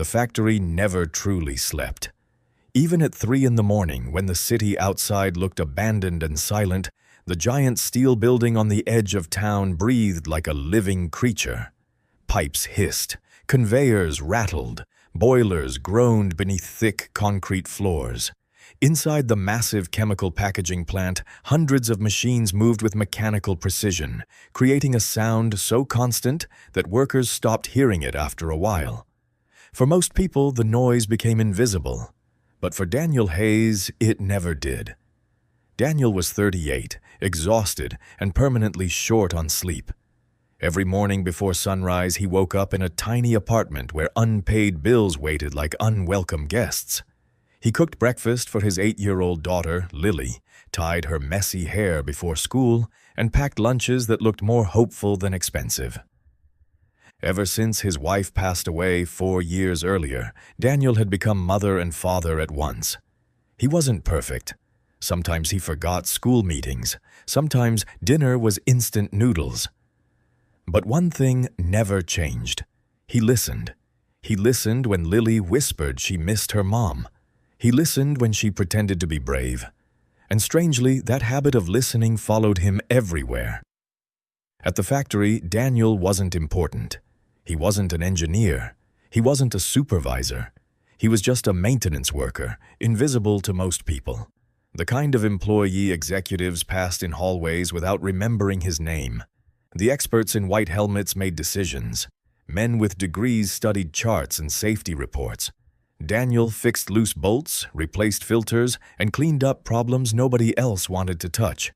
The factory never truly slept. Even at 3 in the morning, when the city outside looked abandoned and silent, the giant steel building on the edge of town breathed like a living creature. Pipes hissed, conveyors rattled, boilers groaned beneath thick concrete floors. Inside the massive chemical packaging plant, hundreds of machines moved with mechanical precision, creating a sound so constant that workers stopped hearing it after a while. For most people, the noise became invisible, but for Daniel Hayes, it never did. Daniel was 38, exhausted, and permanently short on sleep. Every morning before sunrise, he woke up in a tiny apartment where unpaid bills waited like unwelcome guests. He cooked breakfast for his 8-year-old daughter, Lily, tied her messy hair before school, and packed lunches that looked more hopeful than expensive. Ever since his wife passed away 4 years earlier, Daniel had become mother and father at once. He wasn't perfect. Sometimes he forgot school meetings. Sometimes dinner was instant noodles. But one thing never changed. He listened. He listened when Lily whispered she missed her mom. He listened when she pretended to be brave. And strangely, that habit of listening followed him everywhere. At the factory, Daniel wasn't important. He wasn't an engineer. He wasn't a supervisor. He was just a maintenance worker, invisible to most people. The kind of employee executives passed in hallways without remembering his name. The experts in white helmets made decisions. Men with degrees studied charts and safety reports. Daniel fixed loose bolts, replaced filters, and cleaned up problems nobody else wanted to touch.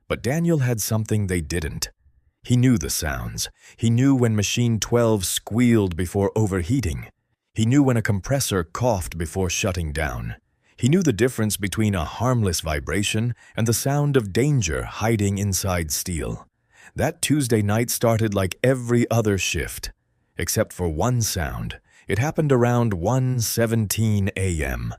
But Daniel had something they didn't. He knew the sounds. He knew when machine 12 squealed before overheating. He knew when a compressor coughed before shutting down. He knew the difference between a harmless vibration and the sound of danger hiding inside steel. That Tuesday night started like every other shift, except for one sound. It happened around 1:17 a.m.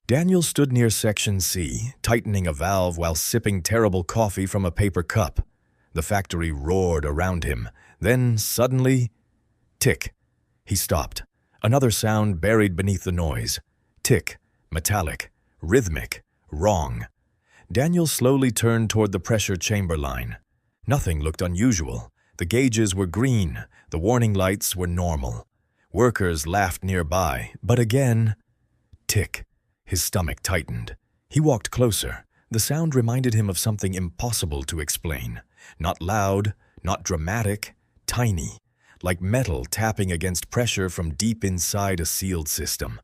Daniel stood near Section C, tightening a valve while sipping terrible coffee from a paper cup. The factory roared around him. Then, suddenly, tick. He stopped. Another sound buried beneath the noise. Tick, metallic, rhythmic, wrong. Daniel slowly turned toward the pressure chamber line. Nothing looked unusual. The gauges were green. The warning lights were normal. Workers laughed nearby, but again, tick. His stomach tightened. He walked closer. The sound reminded him of something impossible to explain. Not loud, not dramatic, tiny, like metal tapping against pressure from deep inside a sealed system.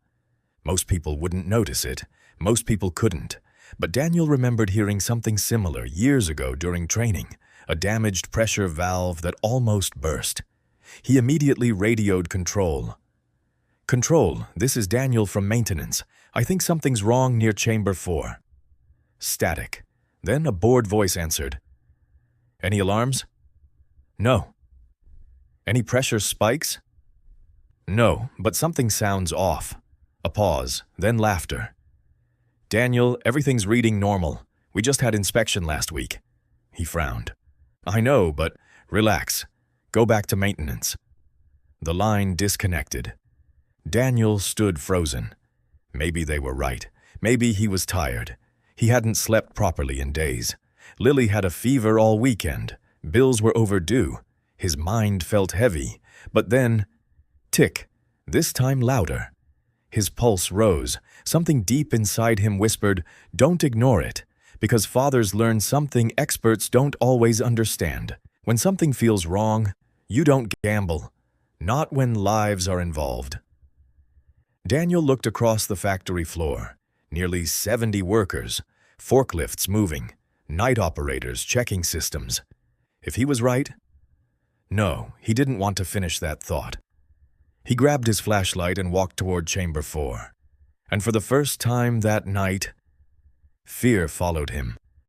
Most people wouldn't notice it. Most people couldn't. But Daniel remembered hearing something similar years ago during training, a damaged pressure valve that almost burst. He immediately radioed control. "Control, this is Daniel from maintenance. I think something's wrong near chamber 4. Static. Then a bored voice answered. "Any alarms?" "No." "Any pressure spikes?" "No, but something sounds off." A pause, then laughter. "Daniel, everything's reading normal. We just had inspection last week." He frowned. "I know, but relax. Go back to maintenance." The line disconnected. Daniel stood frozen. Maybe they were right. Maybe he was tired. He hadn't slept properly in days. Lily had a fever all weekend. Bills were overdue. His mind felt heavy. But then, tick, this time louder. His pulse rose. Something deep inside him whispered, "Don't ignore it," because fathers learn something experts don't always understand. When something feels wrong, you don't gamble. Not when lives are involved. Daniel looked across the factory floor. Nearly 70 workers, forklifts moving, night operators checking systems. If he was right? No, he didn't want to finish that thought. He grabbed his flashlight and walked toward chamber 4. And for the first time that night, fear followed him.